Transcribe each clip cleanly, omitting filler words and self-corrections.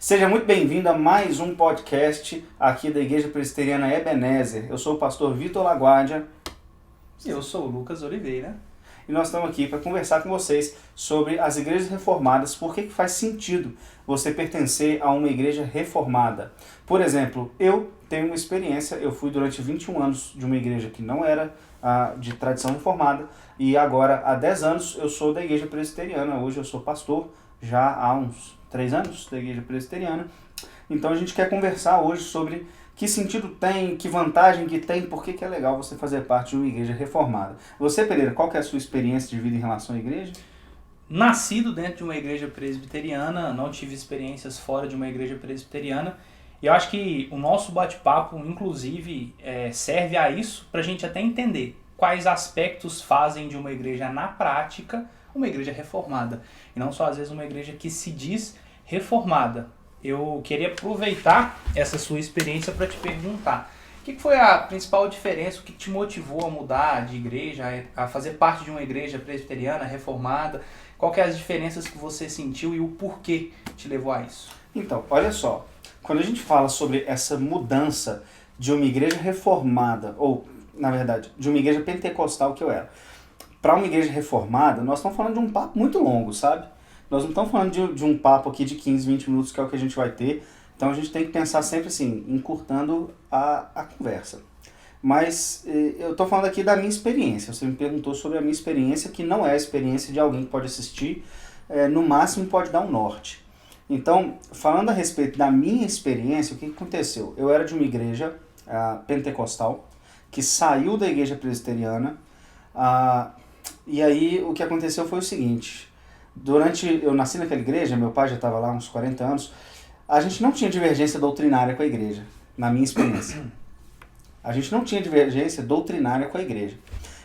Seja muito bem-vindo a mais um podcast aqui da Igreja Presbiteriana Ebenezer. Eu sou o pastor Vitor Laguardia. E eu sou o Lucas Oliveira. E nós estamos aqui para conversar com vocês sobre as igrejas reformadas, por que faz sentido você pertencer a uma igreja reformada. Por exemplo, eu tenho uma experiência, eu fui durante 21 anos de uma igreja que não era de tradição reformada, e agora há 10 anos eu sou da Igreja Presbiteriana. Hoje eu sou pastor, já há uns 3 anos da Igreja Presbiteriana. Então a gente quer conversar hoje sobre que sentido tem, que vantagem que tem, por que é legal você fazer parte de uma igreja reformada. Você, Pereira, qual que é a sua experiência de vida em relação à igreja? Nascido dentro de uma igreja presbiteriana, não tive experiências fora de uma igreja presbiteriana. E eu acho que o nosso bate-papo, inclusive, serve a isso, para a gente até entender quais aspectos fazem de uma igreja na prática uma igreja reformada. E não só, às vezes, uma igreja que se diz reformada. Eu queria aproveitar essa sua experiência para te perguntar, o que foi a principal diferença, o que te motivou a mudar de igreja, a fazer parte de uma igreja presbiteriana reformada? Qual que é as diferenças que você sentiu e o porquê te levou a isso? Então, olha só, quando a gente fala sobre essa mudança de uma igreja reformada, ou, na verdade, de uma igreja pentecostal que eu era, para uma igreja reformada, nós estamos falando de um papo muito longo, sabe? Nós não estamos falando de um papo aqui de 15, 20 minutos, que é o que a gente vai ter. Então a gente tem que pensar sempre assim, encurtando a conversa. Mas eu estou falando aqui da minha experiência. Você me perguntou sobre a minha experiência, que não é a experiência de alguém que pode assistir, no máximo pode dar um norte. Então, falando a respeito da minha experiência, o que aconteceu? Eu era de uma igreja pentecostal, que saiu da igreja presbiteriana, e aí o que aconteceu foi o seguinte: eu nasci naquela igreja, meu pai já estava lá há uns 40 anos, a gente não tinha divergência doutrinária com a igreja, na minha experiência. A gente não tinha divergência doutrinária com a igreja.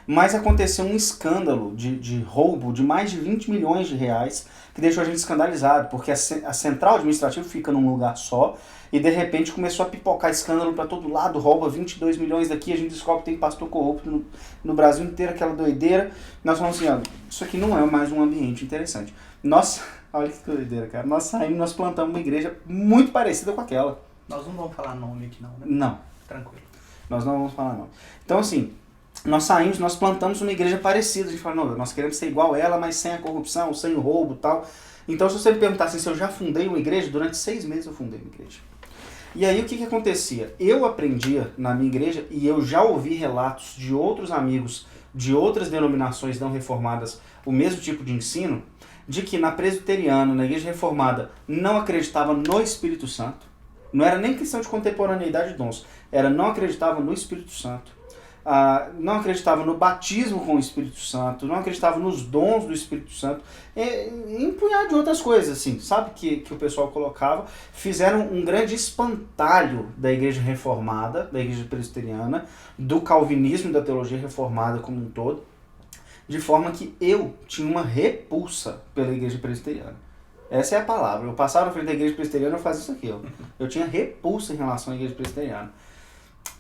Mas aconteceu um escândalo de roubo de mais de 20 milhões de reais, que deixou a gente escandalizado, porque a central administrativa fica num lugar só, e de repente começou a pipocar escândalo para todo lado, rouba 22 milhões daqui, a gente descobre que tem pastor corrupto no Brasil inteiro, aquela doideira. Nós falamos assim, isso aqui não é mais um ambiente interessante. Olha que doideira, cara. Nós saímos, nós plantamos uma igreja muito parecida com aquela. Nós não vamos falar nome aqui não, né? Não. Tranquilo. Nós não vamos falar nome. Então assim, nós saímos, nós plantamos uma igreja parecida. A gente falou, não, nós queremos ser igual a ela, mas sem a corrupção, sem o roubo e tal. Então se você me perguntar assim, se eu já fundei uma igreja, durante 6 meses eu fundei uma igreja. E aí o que acontecia? Eu aprendia na minha igreja, e eu já ouvi relatos de outros amigos de outras denominações não reformadas, o mesmo tipo de ensino, de que na presbiteriana, na igreja reformada, não acreditava no Espírito Santo. Não era nem questão de contemporaneidade de dons, não acreditava no Espírito Santo. Não acreditava no batismo com o Espírito Santo, não acreditava nos dons do Espírito Santo, e um punhado de outras coisas, assim, sabe, que o pessoal colocava. Fizeram um grande espantalho da igreja reformada, da igreja presbiteriana, do calvinismo e da teologia reformada como um todo, de forma que eu tinha uma repulsa pela igreja presbiteriana. Essa é a palavra. Eu passava na frente da igreja presbiteriana e eu fazia isso aqui. Eu tinha repulsa em relação à igreja presbiteriana.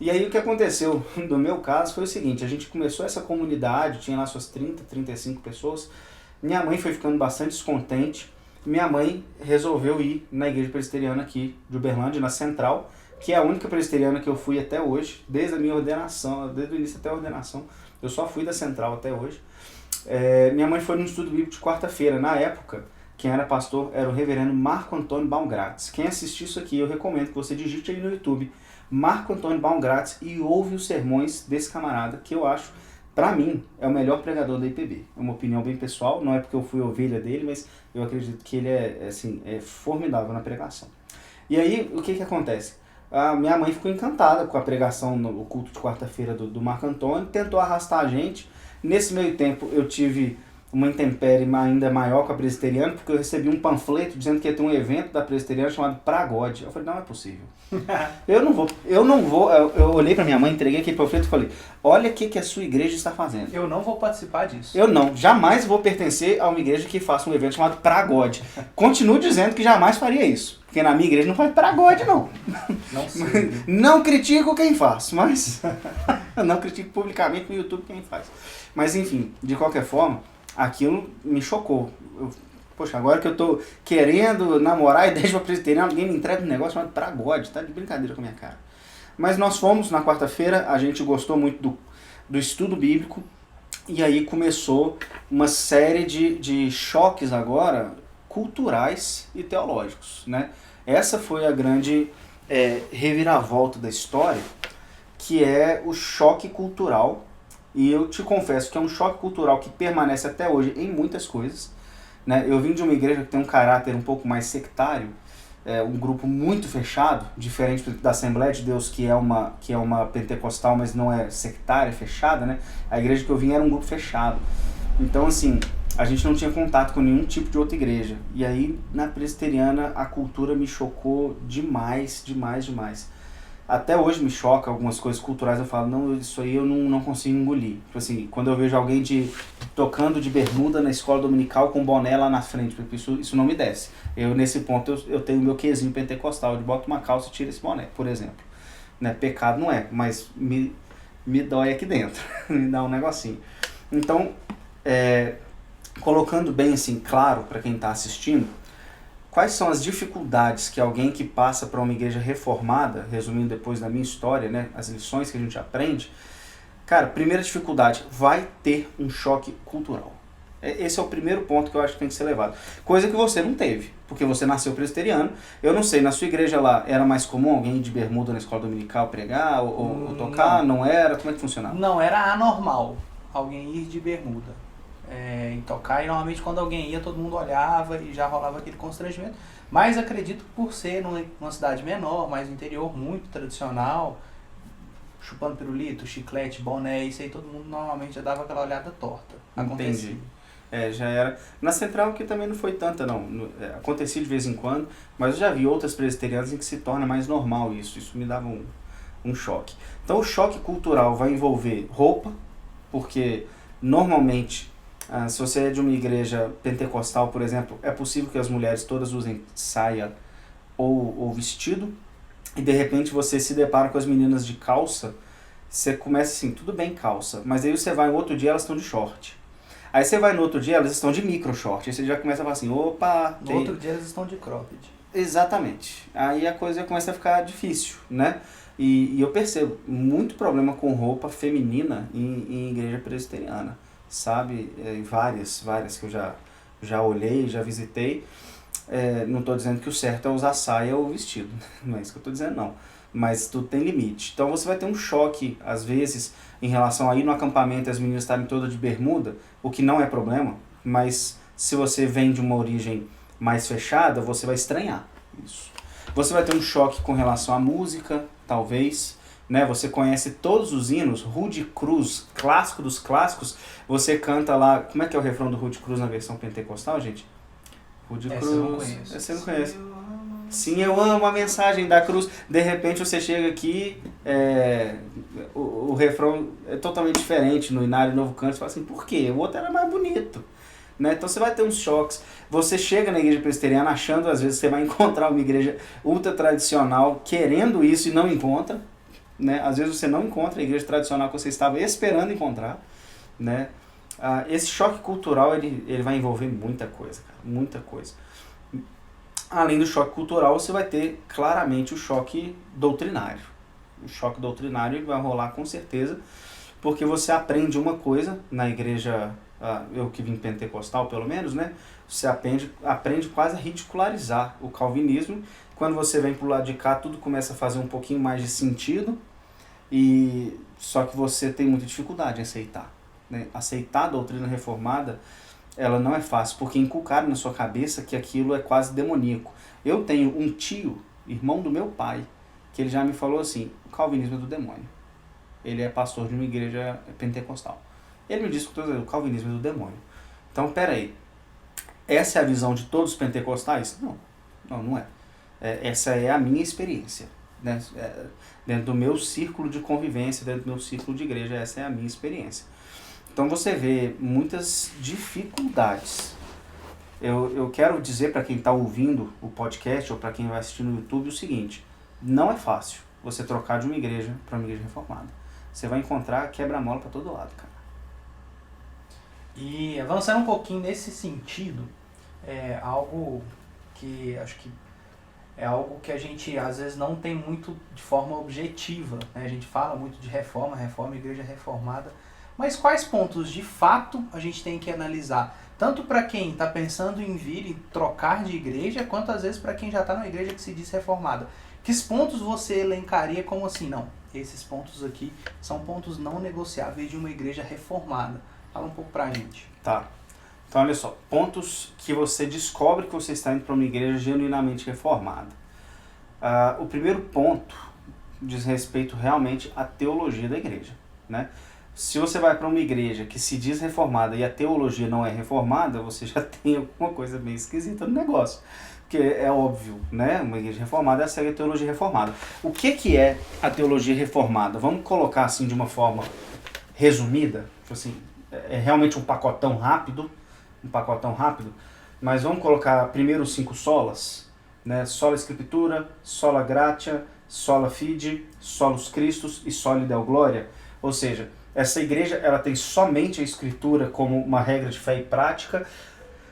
E aí o que aconteceu no meu caso foi o seguinte: a gente começou essa comunidade, tinha lá suas 30, 35 pessoas. Minha mãe foi ficando bastante descontente. Minha mãe resolveu ir na igreja presbiteriana aqui de Uberlândia, na Central, que é a única presbiteriana que eu fui até hoje, desde a minha ordenação, desde o início até a ordenação. Eu só fui da Central até hoje. Minha mãe foi num estudo bíblico de quarta-feira. Na época, quem era pastor era o reverendo Marco Antônio Baumgratz. Quem assistiu isso aqui, eu recomendo que você digite aí no YouTube Marco Antônio Baumgratz e ouve os sermões desse camarada, que eu acho, pra mim, é o melhor pregador da IPB. É uma opinião bem pessoal, não é porque eu fui ovelha dele, mas eu acredito que ele é formidável na pregação. E aí, o que acontece? A minha mãe ficou encantada com a pregação no culto de quarta-feira do Marco Antônio, tentou arrastar a gente. Nesse meio tempo, eu tive uma intempérie ainda maior com a presbiteriana, porque eu recebi um panfleto dizendo que ia ter um evento da presbiteriana chamado Pragode. Eu falei, não é possível. Eu não vou. Eu olhei pra minha mãe, entreguei aquele panfleto e falei, olha o que a sua igreja está fazendo. Eu não vou participar disso. Eu não, jamais vou pertencer a uma igreja que faça um evento chamado Pragode. Continuo dizendo que jamais faria isso, porque na minha igreja não faz Pragode, não. Não sei. Não critico quem faz, mas não critico publicamente no YouTube quem faz. Mas enfim, de qualquer forma, aquilo me chocou. Poxa, agora que eu tô querendo namorar e deixo pra presbiteriano, alguém me entrega um negócio chamado pragode, tá de brincadeira com a minha cara. Mas nós fomos na quarta-feira, a gente gostou muito do estudo bíblico, e aí começou uma série de choques agora culturais e teológicos, né? Essa foi a grande reviravolta da história, que é o choque cultural, e eu te confesso que é um choque cultural que permanece até hoje em muitas coisas, né? Eu vim de uma igreja que tem um caráter um pouco mais sectário, um grupo muito fechado, diferente da Assembleia de Deus, que é uma pentecostal, mas não é sectária, fechada, né? A igreja que eu vim era um grupo fechado. Então, assim, a gente não tinha contato com nenhum tipo de outra igreja. E aí, na presbiteriana, a cultura me chocou demais, demais, demais. Até hoje me choca algumas coisas culturais, eu falo, não, isso aí eu não consigo engolir. Tipo assim, quando eu vejo alguém tocando de bermuda na escola dominical com boné lá na frente, porque isso não me desce. Eu, nesse ponto, eu tenho o meu quezinho pentecostal, eu boto uma calça e tiro esse boné, por exemplo. Né? Pecado não é, mas me dói aqui dentro, me dá um negocinho. Então, colocando bem assim, claro, para quem está assistindo, quais são as dificuldades que alguém que passa para uma igreja reformada, resumindo depois da minha história, né, as lições que a gente aprende, cara, primeira dificuldade, vai ter um choque cultural. Esse é o primeiro ponto que eu acho que tem que ser levado. Coisa que você não teve, porque você nasceu presbiteriano. Eu não sei, na sua igreja lá, era mais comum alguém ir de bermuda na escola dominical pregar ou tocar? Não era? Como é que funcionava? Não, era anormal alguém ir de bermuda. E tocar, e normalmente quando alguém ia, todo mundo olhava e já rolava aquele constrangimento. Mas acredito que por ser numa cidade menor, mais interior, muito tradicional, chupando pirulito, chiclete, boné, isso aí todo mundo normalmente já dava aquela olhada torta. Acontecia. Entendi. Já era. Na Central que também não foi tanta, não. Acontecia de vez em quando, mas eu já vi outras presbiterianas em que se torna mais normal isso. Isso me dava um choque. Então o choque cultural vai envolver roupa, porque normalmente se você é de uma igreja pentecostal, por exemplo, é possível que as mulheres todas usem saia ou vestido, e de repente você se depara com as meninas de calça, você começa assim, tudo bem calça, mas aí você vai no outro dia, elas estão de short. Aí você vai no outro dia, elas estão de micro short, aí você já começa a falar assim, opa... No outro dia elas estão de cropped. Exatamente. Aí a coisa começa a ficar difícil, né? E eu percebo muito problema com roupa feminina em igreja presbiteriana. Sabe, várias que eu já olhei, já visitei. Não estou dizendo que o certo é usar saia ou vestido, não é isso que eu estou dizendo, não. Mas tudo tem limite. Então você vai ter um choque, às vezes, em relação a ir no acampamento e as meninas estarem todas de bermuda, o que não é problema, mas se você vem de uma origem mais fechada, você vai estranhar isso. Você vai ter um choque com relação à música, talvez, né? Você conhece todos os hinos, Rude Cruz, clássico dos clássicos, você canta lá, como é que é o refrão do Rude Cruz na versão pentecostal, gente? Rude Cruz, eu não conheço. Você não conhece? Sim, eu amo a mensagem da cruz. De repente você chega aqui, o refrão é totalmente diferente no Inário Novo Canto, você fala assim, por quê? O outro era mais bonito. Né? Então você vai ter uns choques. Você chega na igreja presbiteriana achando, às vezes, que você vai encontrar uma igreja ultra tradicional, querendo isso e não encontra. Né? Às vezes você não encontra a igreja tradicional que você estava esperando encontrar. Né? Esse choque cultural ele vai envolver muita coisa, cara, muita coisa. Além do choque cultural, você vai ter claramente o choque doutrinário. O choque doutrinário ele vai rolar com certeza, porque você aprende uma coisa na igreja, eu que vim pentecostal pelo menos, né? Você aprende quase a ridicularizar o calvinismo. Quando você vem pro lado de cá, tudo começa a fazer um pouquinho mais de sentido, só que você tem muita dificuldade em aceitar. Né? Aceitar a doutrina reformada, ela não é fácil, porque inculcaram na sua cabeça que aquilo é quase demoníaco. Eu tenho um tio, irmão do meu pai, que ele já me falou assim, o calvinismo é do demônio. Ele é pastor de uma igreja pentecostal. Ele me disse que o calvinismo é do demônio. Então, peraí, essa é a visão de todos os pentecostais? Não é. Essa é a minha experiência. Né? Dentro do meu círculo de convivência, dentro do meu círculo de igreja, essa é a minha experiência. Então você vê muitas dificuldades. Eu quero dizer para quem está ouvindo o podcast ou para quem vai assistir no YouTube o seguinte, não é fácil você trocar de uma igreja para uma igreja reformada. Você vai encontrar quebra-mola para todo lado, cara. E avançando um pouquinho nesse sentido, é algo que acho que é algo que a gente às vezes não tem muito de forma objetiva, né? A gente fala muito de reforma, igreja reformada, mas quais pontos de fato a gente tem que analisar? Tanto para quem está pensando em vir e trocar de igreja, quanto às vezes para quem já está numa igreja que se diz reformada. Que pontos você elencaria como assim? Não, esses pontos aqui são pontos não negociáveis de uma igreja reformada. Fala um pouco pra gente. Tá. Então, olha só, pontos que você descobre que você está indo para uma igreja genuinamente reformada. O primeiro ponto diz respeito realmente à teologia da igreja, né? Se você vai para uma igreja que se diz reformada e a teologia não é reformada, você já tem alguma coisa meio esquisita no negócio. Porque é óbvio, né? Uma igreja reformada segue a teologia reformada. O que é a teologia reformada? Vamos colocar assim de uma forma resumida, assim, é realmente um pacotão rápido, mas vamos colocar primeiro os 5 solas, né? Sola Escritura, sola gratia, sola fide, solus Christus e soli Deo gloria. Ou seja, essa igreja ela tem somente a Escritura como uma regra de fé e prática,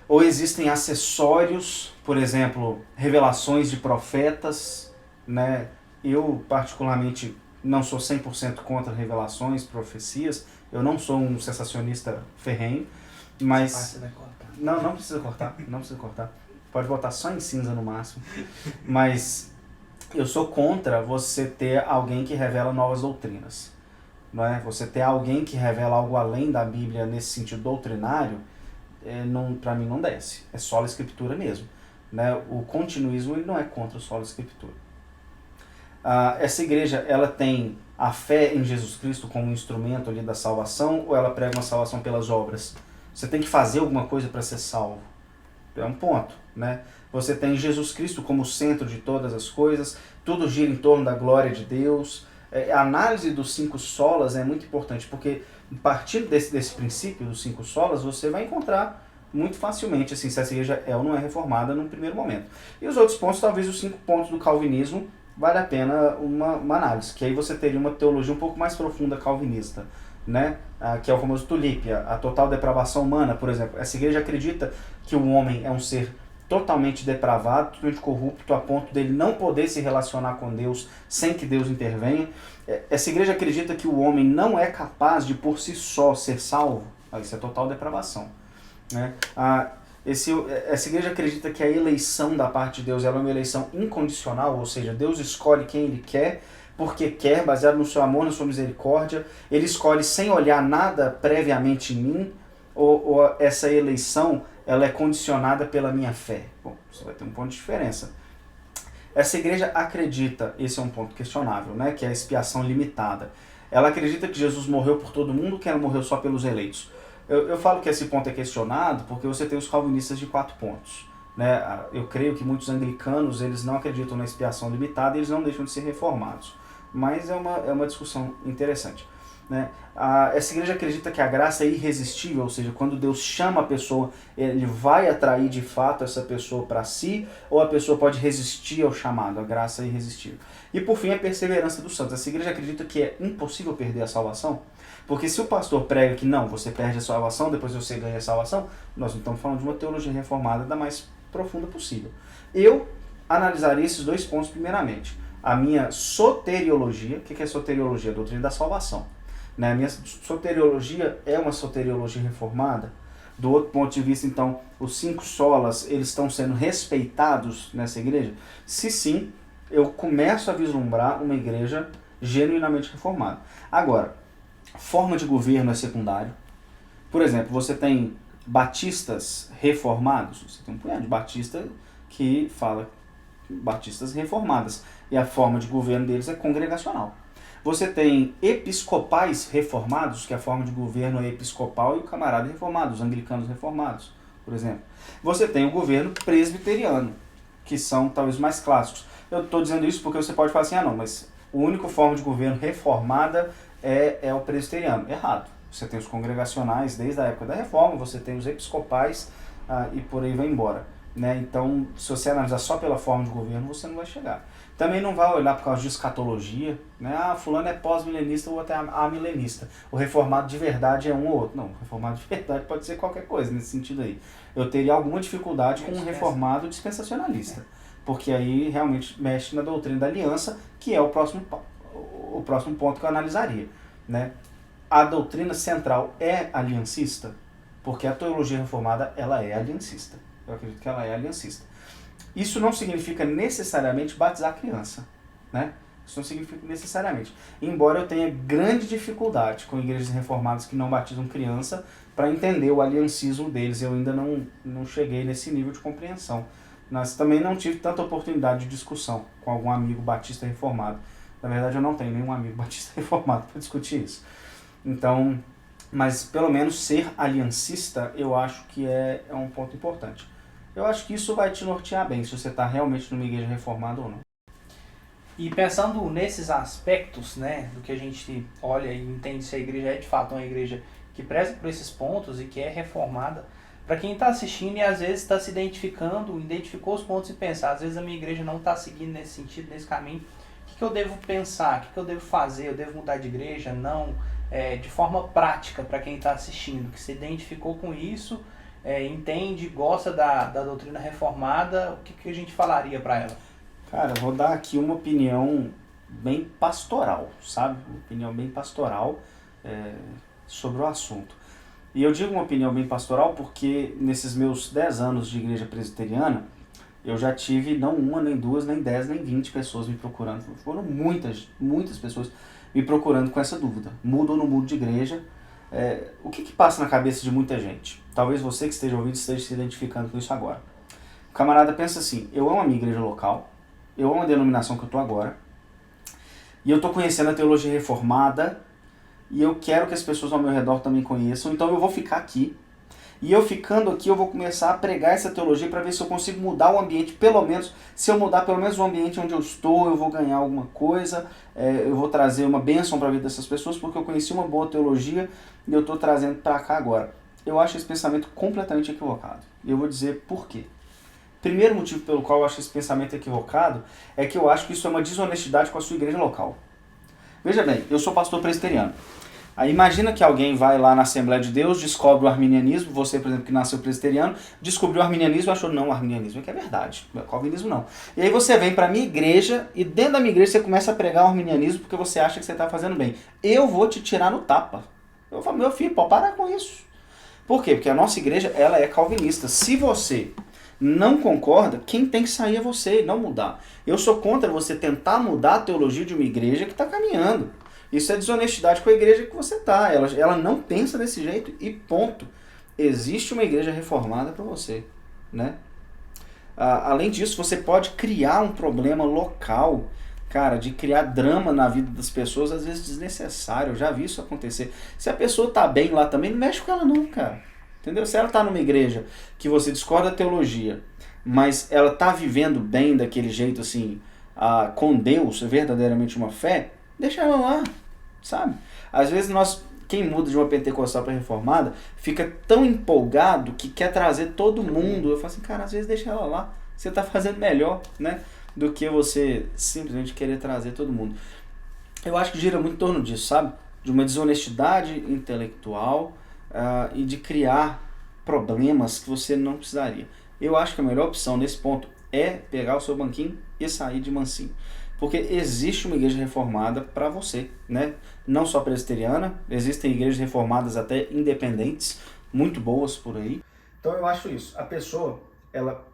ou existem acessórios, por exemplo, revelações de profetas, né? Eu particularmente não sou 100% contra revelações, profecias, eu não sou um sensacionista ferrenho, mas... Você vai cortar. Não precisa cortar, pode botar só em cinza no máximo, mas eu sou contra você ter alguém que revela novas doutrinas, não é? Você ter alguém que revela algo além da Bíblia nesse sentido doutrinário, para mim não desce, é sola Escritura mesmo, né? O continuismo ele não é contra o sola Escritura. Essa igreja ela tem a fé em Jesus Cristo como um instrumento ali da salvação, ou ela prega uma salvação pelas obras? Você tem que fazer alguma coisa para ser salvo. É um ponto, né? Você tem Jesus Cristo como centro de todas as coisas, tudo gira em torno da glória de Deus. A análise dos 5 solas é muito importante, porque a partir desse princípio dos 5 solas, você vai encontrar muito facilmente assim, se essa igreja é ou não é reformada num primeiro momento. E os outros pontos, talvez os 5 pontos do calvinismo, vale a pena uma análise, que aí você teria uma teologia um pouco mais profunda calvinista, né? Que é o famoso tulípia, a total depravação humana, por exemplo. Essa igreja acredita que o homem é um ser totalmente depravado, totalmente corrupto, a ponto dele não poder se relacionar com Deus sem que Deus intervenha. Essa igreja acredita que o homem não é capaz de por si só ser salvo. Isso é total depravação, né? Essa igreja acredita que a eleição da parte de Deus ela é uma eleição incondicional, ou seja, Deus escolhe quem Ele quer, porque quer, baseado no seu amor, na sua misericórdia. Ele escolhe sem olhar nada previamente em mim, ou essa eleição ela é condicionada pela minha fé. Bom, você vai ter um ponto de diferença. Essa igreja acredita, esse é um ponto questionável, né, que é a expiação limitada. Ela acredita que Jesus morreu por todo mundo, que ela morreu só pelos eleitos. Eu falo que esse ponto é questionado porque você tem os calvinistas de 4 pontos. Né? Eu creio que muitos anglicanos eles não acreditam na expiação limitada e eles não deixam de ser reformados. Mas é uma discussão interessante. Né? Essa igreja acredita que a graça é irresistível, ou seja, quando Deus chama a pessoa, ele vai atrair de fato essa pessoa para si, ou a pessoa pode resistir ao chamado, a graça é irresistível. E por fim, a perseverança dos santos. Essa igreja acredita que é impossível perder a salvação, porque se o pastor prega que não, você perde a salvação, depois você ganha a salvação, nós não estamos falando de uma teologia reformada da mais profunda possível. Eu analisaria esses 2 pontos primeiramente. A minha soteriologia, o que é soteriologia? A doutrina da salvação. Né? A minha soteriologia é uma soteriologia reformada. Do outro ponto de vista, então, os 5 solas, eles estão sendo respeitados nessa igreja? Se sim, eu começo a vislumbrar uma igreja genuinamente reformada. Agora, forma de governo é secundário. Por exemplo, você tem batistas reformados, você tem um punhado de batista que fala batistas reformadas, e a forma de governo deles é congregacional. Você tem episcopais reformados, que a forma de governo é episcopal, e o camarada reformado, os anglicanos reformados, por exemplo. Você tem o governo presbiteriano, que são talvez mais clássicos. Eu estou dizendo isso porque você pode falar assim, não, mas a única forma de governo reformada é o presbiteriano. Errado. Você tem os congregacionais desde a época da reforma, você tem os episcopais e por aí vai embora. né? Então, se você analisar só pela forma de governo, você não vai chegar. Também não vai olhar por causa de escatologia, né? Ah, fulano é pós-milenista ou até amilenista. O reformado de verdade é um ou outro. Não, o reformado de verdade pode ser qualquer coisa nesse sentido aí. Eu teria alguma dificuldade com um reformado dispensacionalista, porque aí realmente mexe na doutrina da aliança, que é o próximo ponto que eu analisaria, né? A doutrina central é aliancista, porque a teologia reformada, ela é aliancista. Eu acredito que ela é aliancista. Isso não significa necessariamente batizar a criança, né? Isso não significa necessariamente. Embora eu tenha grande dificuldade com igrejas reformadas que não batizam criança para entender o aliancismo deles. Eu ainda não cheguei nesse nível de compreensão. Mas também não tive tanta oportunidade de discussão com algum amigo batista reformado. Na verdade, eu não tenho nenhum amigo batista reformado para discutir isso. Então, mas pelo menos ser aliancista, eu acho que é um ponto importante. Eu acho que isso vai te nortear bem, se você está realmente numa igreja reformada ou não. E pensando nesses aspectos, né, do que a gente olha e entende se a igreja é de fato uma igreja que preza por esses pontos e que é reformada, para quem está assistindo e às vezes está se identificou os pontos e pensa, às vezes a minha igreja não está seguindo nesse sentido, nesse caminho, o que eu devo pensar, o que eu devo fazer, eu devo mudar de igreja, não, de forma prática para quem está assistindo, que se identificou com isso, entende, gosta da doutrina reformada, o que a gente falaria para ela? Cara, eu vou dar aqui uma opinião bem pastoral, sabe? Uma opinião bem pastoral sobre o assunto. E eu digo uma opinião bem pastoral porque nesses meus 10 anos de igreja presbiteriana, eu já tive não uma, nem duas, nem 10, nem 20 pessoas me procurando. Foram muitas pessoas me procurando com essa dúvida. Mudo ou não mudo de igreja? O que passa na cabeça de muita gente? Talvez você que esteja ouvindo esteja se identificando com isso agora. O camarada pensa assim, eu amo a minha igreja local, eu amo a denominação que eu estou agora, e eu estou conhecendo a teologia reformada, e eu quero que as pessoas ao meu redor também conheçam, então eu vou ficar aqui. E eu ficando aqui, eu vou começar a pregar essa teologia para ver se eu consigo mudar o ambiente, pelo menos, se eu mudar pelo menos o ambiente onde eu estou, eu vou ganhar alguma coisa, eu vou trazer uma bênção para a vida dessas pessoas, porque eu conheci uma boa teologia e eu estou trazendo para cá agora. Eu acho esse pensamento completamente equivocado. E eu vou dizer por quê. Primeiro motivo pelo qual eu acho esse pensamento equivocado é que eu acho que isso é uma desonestidade com a sua igreja local. Veja bem, eu sou pastor presbiteriano. Aí imagina que alguém vai lá na Assembleia de Deus, descobre o arminianismo, você, por exemplo, que nasceu presbiteriano, descobriu o arminianismo e achou, não, o arminianismo é que é verdade, o calvinismo não. E aí você vem para a minha igreja e dentro da minha igreja você começa a pregar o arminianismo porque você acha que você está fazendo bem. Eu vou te tirar no tapa. Eu falo, meu filho, pode parar com isso. Por quê? Porque a nossa igreja, ela é calvinista. Se você não concorda, quem tem que sair é você, não mudar. Eu sou contra você tentar mudar a teologia de uma igreja que está caminhando. Isso é desonestidade com a igreja que você está. Ela não pensa desse jeito e ponto. Existe uma igreja reformada para você, né? Além disso, você pode criar um problema local, cara, de criar drama na vida das pessoas, às vezes desnecessário. Eu já vi isso acontecer. Se a pessoa tá bem lá também, não mexe com ela não, cara. Entendeu? Se ela tá numa igreja que você discorda da teologia, mas ela tá vivendo bem daquele jeito assim, com Deus, verdadeiramente uma fé, deixa ela lá, sabe? Às vezes quem muda de uma pentecostal para reformada, fica tão empolgado que quer trazer todo mundo. Eu falo assim, cara, às vezes deixa ela lá. Você tá fazendo melhor, né? Do que você simplesmente querer trazer todo mundo. Eu acho que gira muito em torno disso, sabe? De uma desonestidade intelectual e de criar problemas que você não precisaria. Eu acho que a melhor opção nesse ponto é pegar o seu banquinho e sair de mansinho. Porque existe uma igreja reformada para você, né? Não só presbiteriana, existem igrejas reformadas até independentes, muito boas por aí. Então eu acho isso. A pessoa,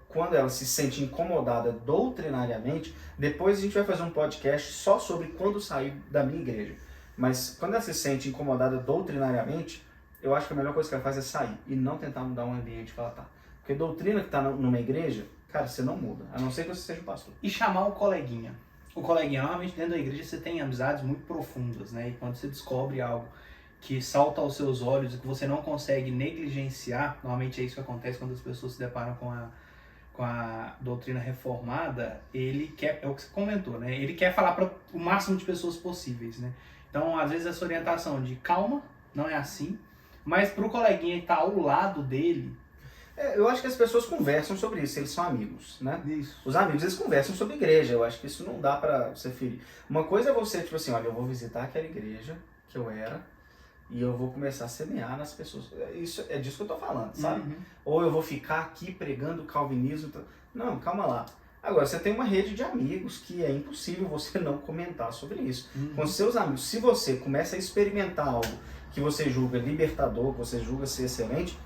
quando ela se sente incomodada doutrinariamente, depois a gente vai fazer um podcast só sobre quando sair da minha igreja. Mas quando ela se sente incomodada doutrinariamente, eu acho que a melhor coisa que ela faz é sair e não tentar mudar o ambiente que ela está. Porque doutrina que está numa igreja, cara, você não muda, a não ser que você seja pastor. E chamar o coleguinha. O coleguinha, normalmente dentro da igreja você tem amizades muito profundas, né? E quando você descobre algo que salta aos seus olhos e que você não consegue negligenciar, normalmente é isso que acontece quando as pessoas se deparam com a doutrina reformada, ele quer, é o que você comentou, né? Ele quer falar para o máximo de pessoas possíveis, né? Então, às vezes, essa orientação de calma, não é assim, mas para o coleguinha que está ao lado dele, Eu acho que as pessoas conversam sobre isso, eles são amigos, né? Isso. Os amigos, eles conversam sobre igreja, eu acho que isso não dá pra você ferir. Uma coisa é você, tipo assim, olha, eu vou visitar aquela igreja que eu era e eu vou começar a semear nas pessoas. Isso, é disso que eu tô falando, sabe? Uhum. Ou eu vou ficar aqui pregando calvinismo. Não, calma lá. Agora, você tem uma rede de amigos que é impossível você não comentar sobre isso. Com seus amigos, se você começa a experimentar algo que você julga libertador, que você julga ser excelente,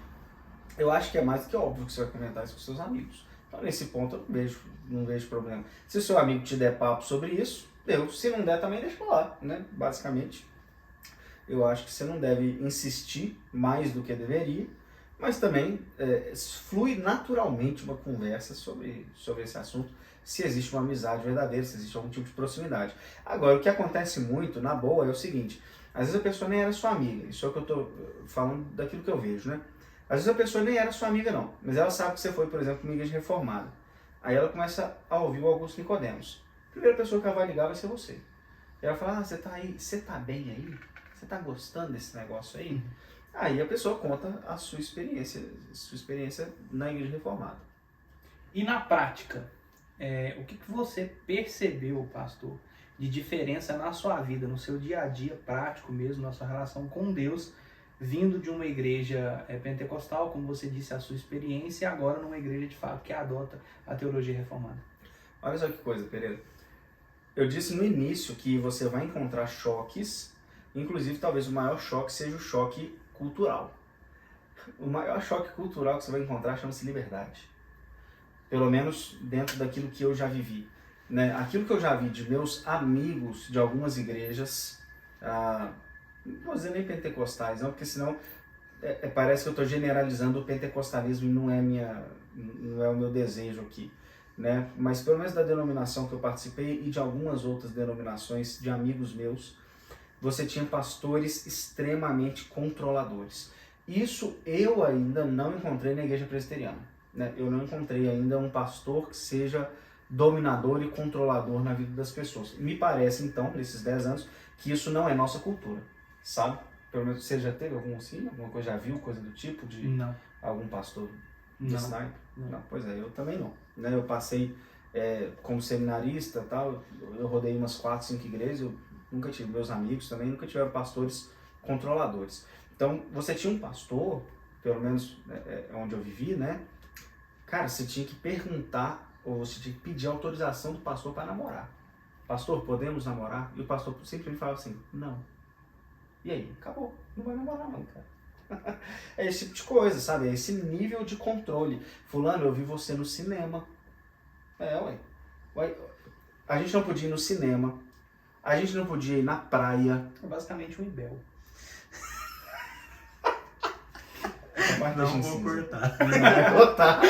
eu acho que é mais do que óbvio que você vai comentar isso com seus amigos. Então, nesse ponto, eu não vejo problema. Se o seu amigo te der papo sobre isso, se não der, também deixa lá, né? Basicamente, eu acho que você não deve insistir mais do que deveria, mas também flui naturalmente uma conversa sobre esse assunto, se existe uma amizade verdadeira, se existe algum tipo de proximidade. Agora, o que acontece muito, na boa, é o seguinte, às vezes a pessoa nem era sua amiga, isso é o que eu estou falando daquilo que eu vejo, né? Às vezes a pessoa nem era sua amiga não, mas ela sabe que você foi, por exemplo, uma igreja reformada. Aí ela começa a ouvir o Augusto Nicodemos. A primeira pessoa que ela vai ligar vai ser você. E ela fala, você tá aí, você tá bem aí? Você tá gostando desse negócio aí? Aí a pessoa conta a sua experiência na igreja reformada. E na prática, o que você percebeu, pastor, de diferença na sua vida, no seu dia a dia prático mesmo, na sua relação com Deus, vindo de uma igreja pentecostal, como você disse, a sua experiência, e agora numa igreja de fato que adota a teologia reformada? Olha só que coisa, Pereira. Eu disse no início que você vai encontrar choques, inclusive talvez o maior choque seja o choque cultural. O maior choque cultural que você vai encontrar chama-se liberdade. Pelo menos dentro daquilo que eu já vivi. Né? Aquilo que eu já vi de meus amigos de algumas igrejas, não vou dizer nem pentecostais, não, porque senão parece que eu estou generalizando o pentecostalismo e não é o meu desejo aqui. Né? Mas pelo menos da denominação que eu participei e de algumas outras denominações de amigos meus, você tinha pastores extremamente controladores. Isso eu ainda não encontrei na igreja presbiteriana. Né? Eu não encontrei ainda um pastor que seja dominador e controlador na vida das pessoas. Me parece, então, nesses 10 anos, que isso não é nossa cultura, sabe? Pelo menos você já teve algum assim? Alguma coisa, já viu coisa do tipo de Não. algum pastor Não. desse naipe? Não, pois é, eu também não. Né? Eu passei como seminarista e tal, eu rodei umas 4, 5 igrejas, eu nunca tive, meus amigos também nunca tiveram pastores controladores. Então, você tinha um pastor, pelo menos onde eu vivi, né? Cara, você tinha que perguntar, ou você tinha que pedir autorização do pastor para namorar. Pastor, podemos namorar? E o pastor simplesmente falava assim, não. E aí? Acabou. Não vai namorar não, cara. É esse tipo de coisa, sabe? É esse nível de controle. Fulano, eu vi você no cinema. Ué. A gente não podia ir no cinema. A gente não podia ir na praia. É basicamente um ibel. Não vou cortar. Não vai cortar.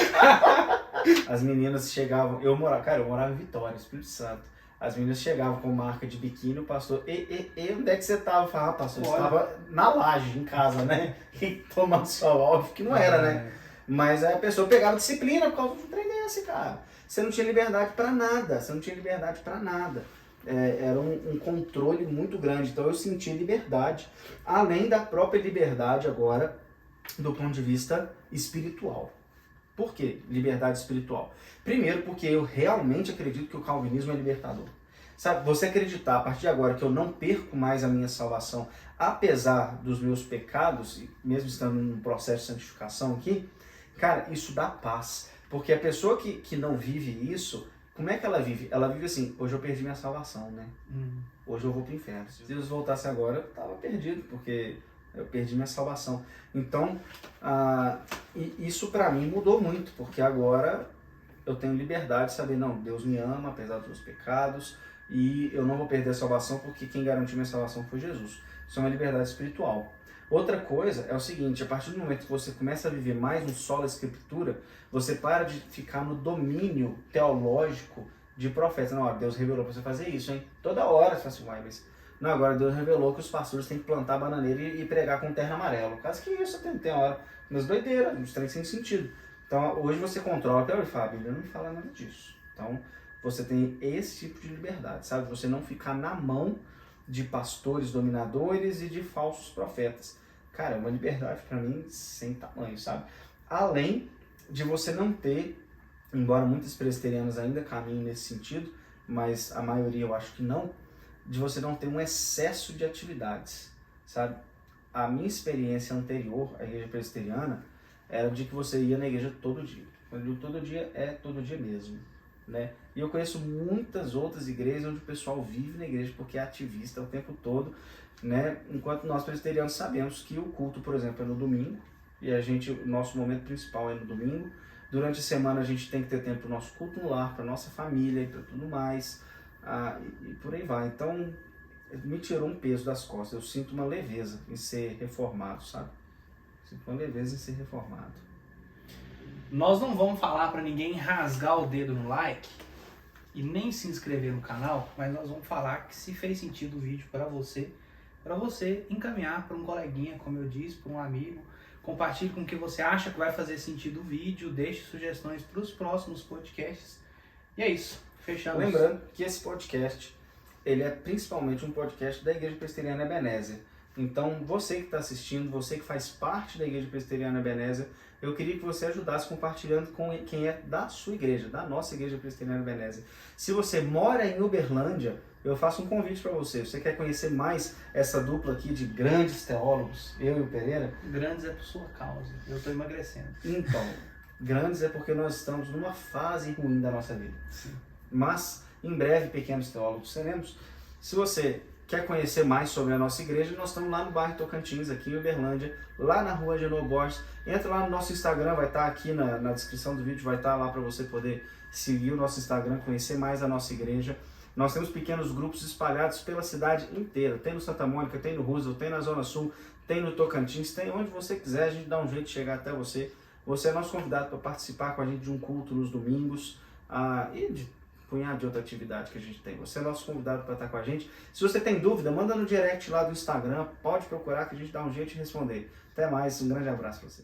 As meninas chegavam... Eu morava em Vitória, Espírito Santo. As meninas chegavam com marca de biquíni, o pastor... E onde é que você estava? Eu falava, pastor, eu estava na laje, em casa, né? E tomando sol, óbvio que não era, né? Mas aí a pessoa pegava disciplina por causa de um trem desse, cara. Você não tinha liberdade pra nada. Era um controle muito grande. Então eu sentia liberdade, além da própria liberdade agora, do ponto de vista espiritual. Por quê? Liberdade espiritual. Primeiro, porque eu realmente acredito que o calvinismo é libertador. Sabe, você acreditar a partir de agora que eu não perco mais a minha salvação, apesar dos meus pecados, mesmo estando num processo de santificação aqui, cara, isso dá paz. Porque a pessoa que não vive isso, como é que ela vive? Ela vive assim, hoje eu perdi minha salvação, né? Hoje eu vou pro inferno. Se Deus voltasse agora, eu estava perdido, porque eu perdi minha salvação. Então, isso pra mim mudou muito, porque agora eu tenho liberdade de saber, não, Deus me ama, apesar dos meus pecados, e eu não vou perder a salvação, porque quem garantiu minha salvação foi Jesus. Isso é uma liberdade espiritual. Outra coisa é o seguinte, a partir do momento que você começa a viver mais no solo da escritura, você para de ficar no domínio teológico de profeta. Não, Deus revelou para você fazer isso, hein? Toda hora você fala assim, mas... Não, agora Deus revelou que os pastores têm que plantar bananeira e pregar com terra amarela. Caso que isso tem hora, mas doideira, uns trem sem sentido. Então hoje você controla, pelo fala, a Bíblia não me fala nada disso. Então você tem esse tipo de liberdade, sabe? Você não ficar na mão de pastores dominadores e de falsos profetas. Cara, é uma liberdade para mim sem tamanho, sabe? Além de você não ter, embora muitas presbiterianas ainda caminhem nesse sentido, mas a maioria eu acho que não, de você não ter um excesso de atividades, sabe? A minha experiência anterior à igreja presbiteriana era de que você ia na igreja todo dia. Quando eu digo todo dia, é todo dia mesmo, né? E eu conheço muitas outras igrejas onde o pessoal vive na igreja porque é ativista o tempo todo, né? Enquanto nós presbiterianos sabemos que o culto, por exemplo, é no domingo, e o nosso momento principal é no domingo. Durante a semana a gente tem que ter tempo para o nosso culto no lar, para nossa família e para tudo mais, e por aí vai. Então, me tirou um peso das costas. Eu sinto uma leveza em ser reformado, sabe? Sinto uma leveza em ser reformado. Nós não vamos falar para ninguém rasgar o dedo no like e nem se inscrever no canal, mas nós vamos falar que se fez sentido o vídeo para você encaminhar para um coleguinha, como eu disse, para um amigo. Compartilhe com quem você acha que vai fazer sentido o vídeo, deixe sugestões para os próximos podcasts. E é isso, fechamos. Lembrando que esse podcast, ele é principalmente um podcast da Igreja Presbiteriana Ebenezer. Então, você que está assistindo, você que faz parte da Igreja Presbiteriana Ebenezer, eu queria que você ajudasse compartilhando com quem é da sua igreja, da nossa Igreja Presbiteriana Ebenezer. Se você mora em Uberlândia, eu faço um convite para você. Você quer conhecer mais essa dupla aqui de grandes teólogos, eu e o Pereira? Grandes é por sua causa, eu estou emagrecendo. Então, grandes é porque nós estamos numa fase ruim da nossa vida. Sim. Mas, em breve, pequenos teólogos seremos. Se você quer conhecer mais sobre a nossa igreja, nós estamos lá no bairro Tocantins, aqui em Uberlândia, lá na rua Genô Borges. Entra lá no nosso Instagram, vai estar aqui na descrição do vídeo, vai estar lá para você poder seguir o nosso Instagram, conhecer mais a nossa igreja. Nós temos pequenos grupos espalhados pela cidade inteira. Tem no Santa Mônica, tem no Roosevelt, tem na Zona Sul, tem no Tocantins, tem onde você quiser, a gente dá um jeito de chegar até você. Você é nosso convidado para participar com a gente de um culto nos domingos e de punhado de outra atividade que a gente tem. Você é nosso convidado para estar com a gente. Se você tem dúvida, manda no direct lá do Instagram, pode procurar que a gente dá um jeito de responder. Até mais, um grande abraço para você.